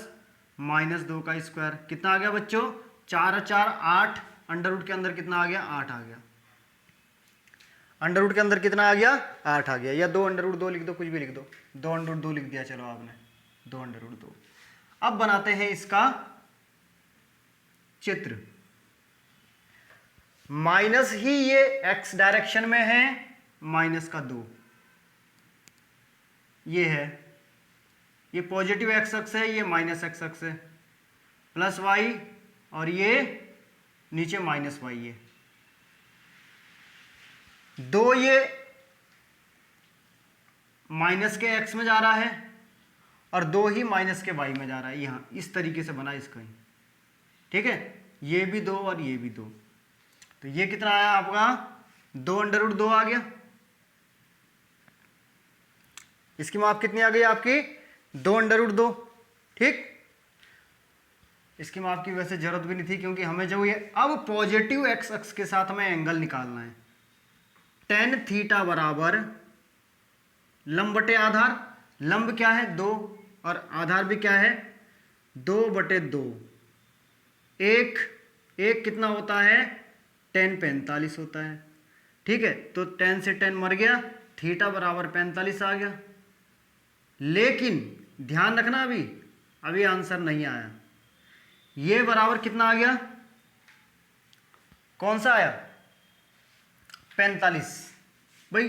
-2 का स्क्वायर, कितना आ गया बच्चों, 4 और 4 8, अंडर रूट के अंदर कितना आ गया, 8 आ गया। अंडर रूट के अंदर कितना आ गया, 8 आ गया, या 2 अंडर रूट 2 लिख दो, कुछ भी लिख दो, 2 अंडर रूट 2 लिख दिया, चलो आपने 2 अंडर रूट 2। अब बनाते हैं इसका चित्र। माइनस ही ये x डायरेक्शन में है, -2 ये है, ये पॉजिटिव x अक्ष है, ये -x अक्ष है, प्लस y, और ये नीचे -y है। 2 ये माइनस के x में जा रहा है और 2 ही माइनस के y में जा रहा है, यहाँ इस तरीके से बना इसका ही। ठीक है, ये भी 2 और ये भी 2, तो ये कितना आया आपका, 2 अंडर रूट 2 आ गया। इसकी माप कितनी आ गई आपकी, 2 अंडर रूट 2। ठीक, इसकी माप की वैसे जरूरत भी नहीं थी, क्योंकि हमें जो ये अब पॉजिटिव एक्स अक्ष के साथ हमें एंगल निकालना है। tan थीटा बराबर लंब बटे आधार, लंब क्या है 2 और आधार भी क्या है 2/2। एक एक कितना होता है tan 45 होता है। ठीक है, तो tan से tan मर गया, थीटा बराबर 45 आ गया। लेकिन ध्यान रखना अभी आंसर नहीं आया। ये बराबर कितना आ गया, कौन सा आया 45 भाई।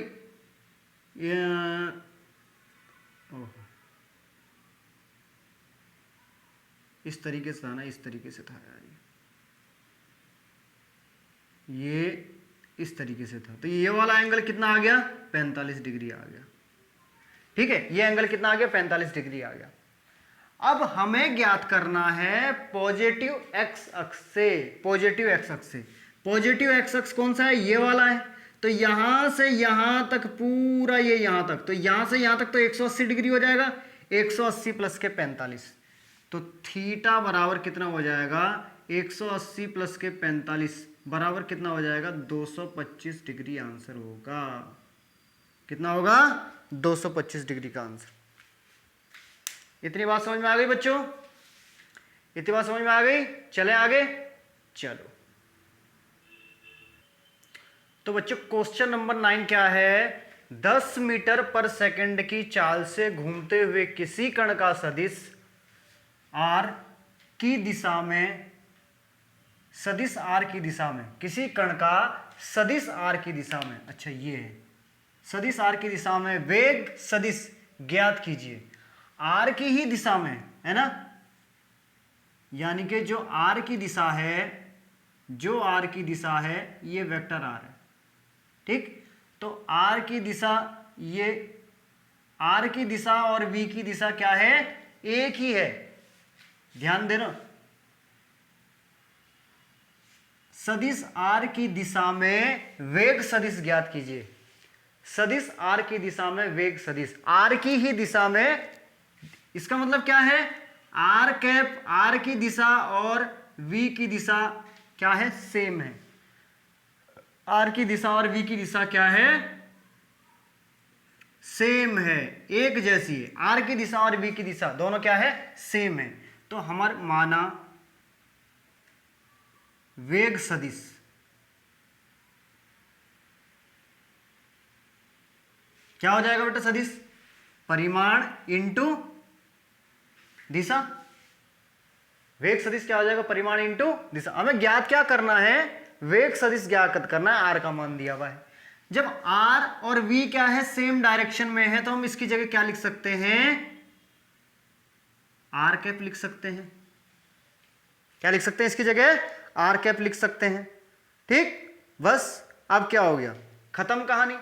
इस तरीके से था ना, इस तरीके से था यार, ये इस तरीके से था, तो ये वाला एंगल कितना आ गया 45 डिग्री आ गया। ठीक है, ये एंगल कितना आ गया 45 डिग्री आ गया। अब हमें ज्ञात करना है पॉजिटिव एक्स अक्ष से। पॉजिटिव एक्स अक्ष से, पॉजिटिव एक्स अक्ष कौन सा है, ये वाला है। तो यहां से यहां तक पूरा ये यहां तक, तो यहां से यहां तक तो 180 डिग्री हो जाएगा, 180 प्लस के 45, तो थीटा बराबर कितना हो जाएगा 180 प्लस के 45 बराबर कितना हो जाएगा 225 डिग्री आंसर होगा। कितना होगा 225 डिग्री का आंसर। इतनी बात समझ में आ गई बच्चों, इतनी बात समझ में आ गई। चले आगे, चलो। तो बच्चों क्वेश्चन नंबर 9 क्या है, 10 मीटर पर सेकंड की चाल से घूमते हुए किसी कण का सदिश आर की दिशा में, सदिश आर की दिशा में, किसी कण का सदिश आर की दिशा में, अच्छा ये है सदिश आर की दिशा में वेग सदिश ज्ञात कीजिए। आर की ही दिशा में है ना, यानी कि जो आर की दिशा है, जो आर की दिशा है ये वेक्टर आर है। ठीक, तो आर की दिशा, ये आर की दिशा और वी की दिशा क्या है, एक ही है। ध्यान देना, सदिश आर की दिशा में वेग सदिश ज्ञात कीजिए। सदिश आर की दिशा में वेग सदिश, आर की ही दिशा में, इसका मतलब क्या है आर कैप, आर की दिशा और वी की दिशा क्या है, सेम है। आर की दिशा और वी की दिशा क्या है, सेम है, एक जैसी है। आर की दिशा और वी की दिशा दोनों क्या है, सेम है। तो हमारा माना वेग सदिश, क्या हो जाएगा बेटा सदिश, परिमाण इंटू दिशा। वेग सदिश क्या हो जाएगा, परिमाण इंटू दिशा। हमें ज्ञात क्या करना है, वेग सदिश ज्ञात करना है, आर का मान दिया हुआ है। जब आर और वी क्या है, सेम डायरेक्शन में है, तो हम इसकी जगह क्या लिख सकते हैं, आर कैप लिख सकते हैं। क्या लिख सकते हैं इसकी जगह, आर कैप लिख सकते हैं। ठीक, बस अब क्या हो गया, खत्म कहानी।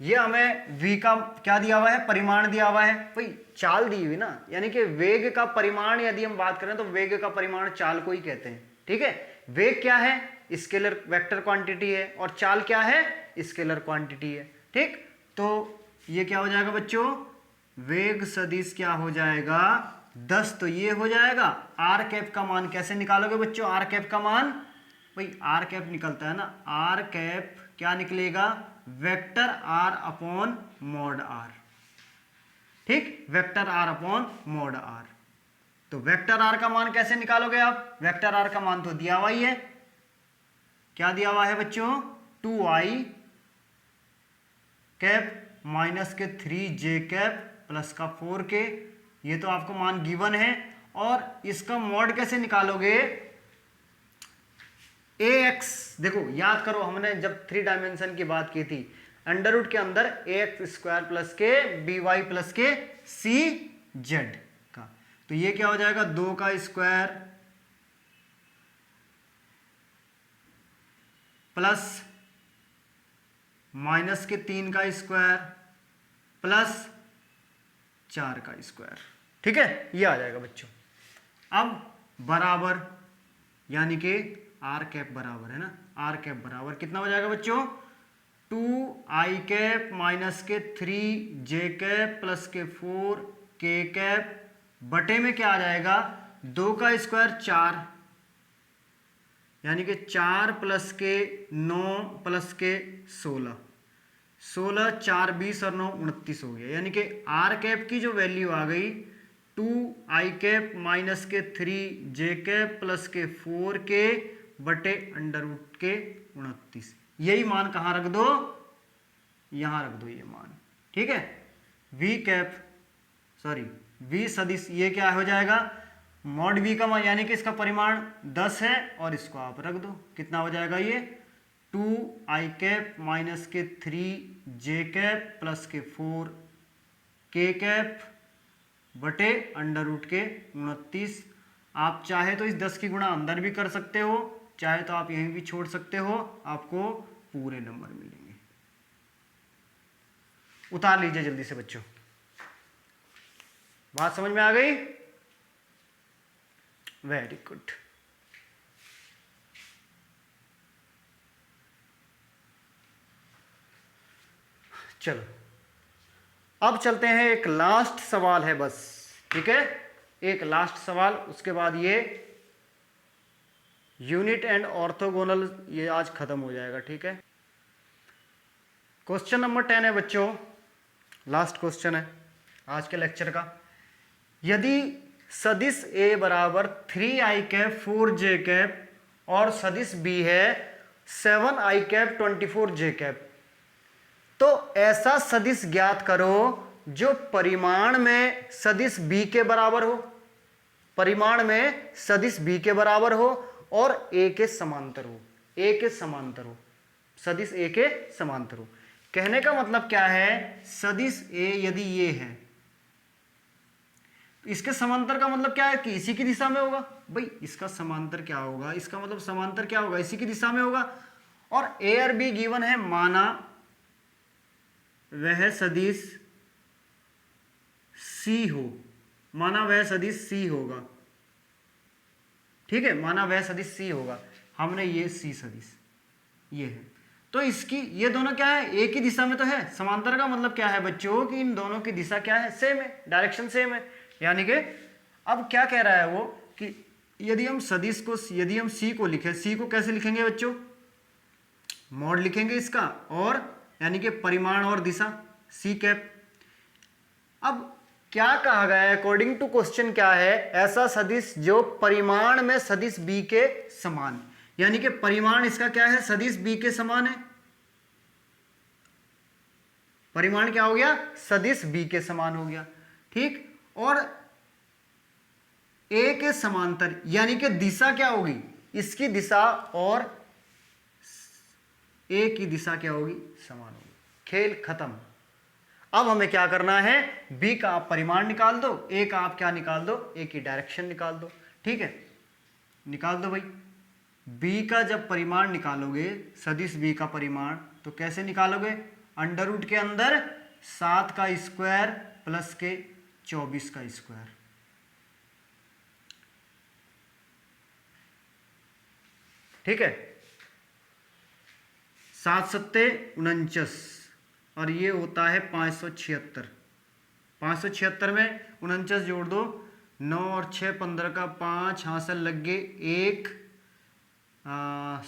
ये हमें v का क्या दिया हुआ है, परिमाण दिया हुआ है, भाई चाल दी हुई ना, यानी कि वेग का परिमाण यदि हम बात करें तो वेग का परिमाण चाल को ही कहते हैं। ठीक है, वेग क्या है, स्केलर वेक्टर क्वांटिटी है, और चाल क्या है, स्केलर क्वांटिटी है। ठीक, तो ये क्या हो जाएगा बच्चों, वेग सदिश क्या हो जाएगा 10, तो ये हो जाएगा। आर कैप का मान कैसे निकालोगे बच्चों, आर कैप का मान, भाई आर कैप निकलता है ना, आर कैप क्या निकलेगा, vector R upon mod R. ठीक, vector R upon mod R. तो वेक्टर आर का मान कैसे निकालोगे आप, वेक्टर आर का मान तो दिया हुआ ही है, क्या दिया हुआ है बच्चों, 2i कैप माइनस के 3j कैप प्लस का 4k, ये तो आपको मान गिवन है। और इसका मॉड कैसे निकालोगे, ax, देखो याद करो हमने जब 3 डायमेंशन की बात की थी, अंडर रूट के अंदर ax स्क्वायर प्लस के by प्लस के cz का, तो ये क्या हो जाएगा 2 का स्क्वायर प्लस माइनस के 3 का स्क्वायर प्लस 4 का स्क्वायर। ठीक है, ये आ जाएगा बच्चों। अब बराबर, यानी कि आर कैप बराबर है ना, आर कैप बराबर कितना हो जाएगा बच्चों, 2i कैप माइनस के 3j कैप प्लस के 4k कैप बटे में क्या आ जाएगा, 2 का स्क्वायर 4, यानी कि 4 प्लस के 9 प्लस के 16, 16 4 20 और 9 29 हो गया। यानी कि आर कैप की जो वैल्यू आ गई 2 आई कैप माइनस के 3 जे कैप प्लस के 4 के बटे अंडर रूट के 29। यही मान कहाँ रख दो, यहां रख दो ये मान। ठीक है, वी कैप सॉरी वी सदिश ये क्या हो जाएगा, मॉड वी का मान यानी कि इसका परिमाण 10 है और इसको आप रख दो, कितना हो जाएगा ये 2 आई कैप माइनस के 3 जे कैप प्लस के 4 के कैप बटे अंडर रूट के 29। आप चाहे तो इस 10 की गुणा अंदर भी कर सकते हो, चाहे तो आप यहीं भी छोड़ सकते हो, आपको पूरे नंबर मिलेंगे। उतार लीजिए जल्दी से बच्चों, बात समझ में आ गई? Very good. चलो अब चलते हैं, एक लास्ट सवाल है बस। ठीक है, एक लास्ट सवाल, उसके बाद ये यूनिट एंड ऑर्थोगोनल ये आज खत्म हो जाएगा। ठीक है, क्वेश्चन नंबर 10 है बच्चों, लास्ट क्वेश्चन है आज के लेक्चर का। यदि सदिश ए बराबर 3 आई कैप 4 जे कैप और सदिश बी है 7 आई कैप 24 जे कैप, तो ऐसा सदिश ज्ञात करो जो परिमाण में सदिश बी के बराबर हो, परिमाण में सदिश बी के बराबर हो और ए के समांतर हो, ए के समांतर हो, सदिश ए के समांतर हो। कहने का मतलब क्या है, सदिश ए यदि ये है, इसके समांतर का मतलब क्या है कि इसी की दिशा में होगा। भाई इसका समांतर क्या होगा, इसका मतलब समांतर क्या होगा, इसी की दिशा में होगा। और ए और बी गिवन है, माना वह सदिश सी हो, माना वह सदिश सी होगा। ठीक है, माना वह सदिश सी होगा, हमने ये सी सदिश ये है, तो इसकी ये दोनों क्या है, एक ही दिशा में तो है। समांतर का मतलब क्या है बच्चों कि इन दोनों की दिशा क्या है, सेम है, डायरेक्शन सेम है। यानी कि अब क्या कह रहा है वो कि यदि हम सदिश को, यदि हम सी को लिखें, सी को कैसे लिखेंगे बच्चों, मॉड लिखेंगे इसका, और यानी कि परिमाण और दिशा सी कैप। अब क्या कहा गया है अकॉर्डिंग टू क्वेश्चन, क्या है, ऐसा सदिश जो परिमाण में सदिश बी के समान, यानी कि परिमाण इसका क्या है, सदिश बी के समान है। परिमाण क्या हो गया, सदिश बी के समान हो गया। ठीक, और ए के समांतर, यानी कि दिशा क्या होगी, इसकी दिशा और ए की दिशा क्या होगी, समान होगी। खेल खत्म। अब हमें क्या करना है, बी का आप परिमाण निकाल दो, ए का आप क्या निकाल दो, ए की डायरेक्शन निकाल दो। ठीक है, निकाल दो भाई। बी का जब परिमाण निकालोगे, सदिश बी का परिमाण, तो कैसे निकालोगे, अंडर रूट के अंदर 7 का स्क्वायर प्लस के 24 का स्क्वायर। ठीक है, 7 सत्ते 49 और ये होता है 576। 576 में 49 जोड़ दो, 9 और 6 15 का 5, हासिल लग गए 1,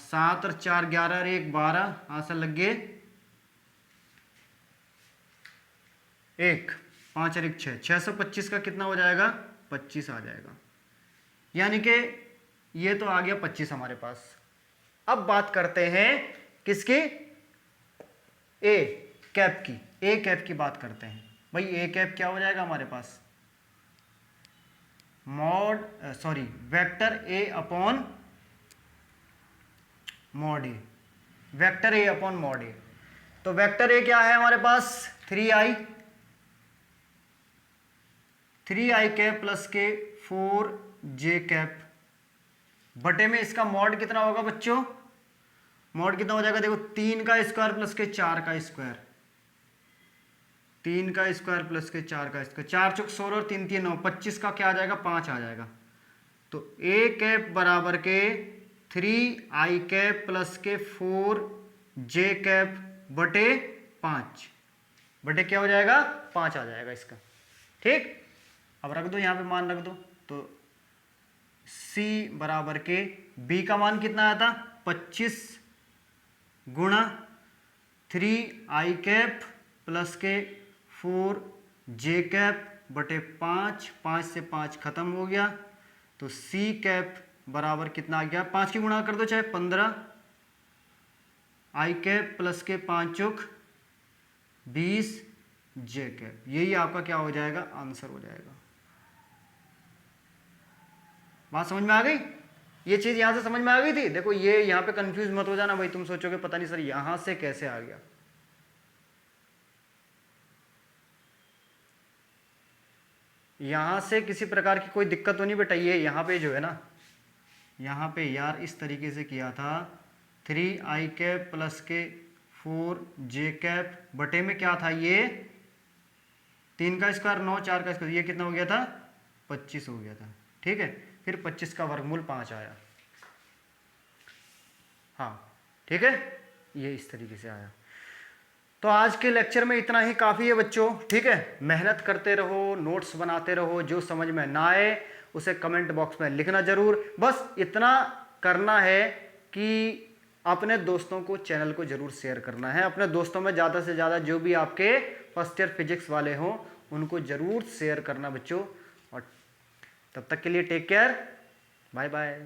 7 और 4 11 और 1 12, हासिल लग गए 1, 5 और 1 6, 625 का कितना हो जाएगा, 25 आ जाएगा। यानी कि ये तो आ गया 25 हमारे पास। अब बात करते हैं किसकी, ए कैप की, ए कैप की बात करते हैं। भाई ए कैप क्या हो जाएगा हमारे पास, mod sorry vector A upon mod A, vector A upon mod A. तो वेक्टर ए क्या है हमारे पास, 3i कैप प्लस के 4j कैप बटे में इसका मॉड कितना होगा बच्चों, मॉड कितना हो जाएगा, देखो 3 का स्क्वायर प्लस के 4 का स्क्वायर, 3 का स्क्वायर प्लस के 4 का स्क्वायर, 4 चौक 16 और 3 3 9, 25 का क्या आ जाएगा, 5 आ जाएगा। तो ए कैप बराबर के 3i कैप प्लस के 4j कैप बटे 5 बटे क्या हो जाएगा, 5 आ जाएगा इसका। ठीक, अब रख दो यहाँ पे मान रख दो, तो c बराबर के b का मान कितना आया था, 25 गुणा 3i प्लस के 4j बटे 5, 5 से 5 खत्म हो गया, तो c बराबर कितना आ गया, 5 की गुणा कर दो चाहे 15, i प्लस के 5 चौक 20, j यही आपका क्या हो जाएगा, आंसर हो जाएगा। बात समझ में आ गई? ये चीज यहां से समझ में आ गई थी? देखो ये यहां पे कंफ्यूज मत हो जाना भाई, तुम सोचोगे पता नहीं सर यहां से कैसे आ गया। यहां से किसी प्रकार की कोई दिक्कत तो नहीं बेटा, ये यहां पे जो है ना, यहां पे यार इस तरीके से किया था, 3i प्लस के 4j बटे में क्या था, ये 3 का स्क्वायर 9, 4 का स्क्वायर, ये कितना हो गया था, 25 हो गया था। ठीक है, फिर 25 का वर्गमूल 5 आया। हाँ ठीक है, ये इस तरीके से आया। तो आज के लेक्चर में इतना ही काफ़ी है बच्चों। ठीक है, मेहनत करते रहो, नोट्स बनाते रहो, जो समझ में ना आए उसे कमेंट बॉक्स में लिखना जरूर। बस इतना करना है कि अपने दोस्तों को चैनल को जरूर शेयर करना है। अपने दोस्तों में ज़्यादा से ज़्यादा जो भी आपके फर्स्ट ईयर फिजिक्स वाले हों उनको जरूर शेयर करना बच्चों। और तब तक के लिए टेक केयर, बाय बाय।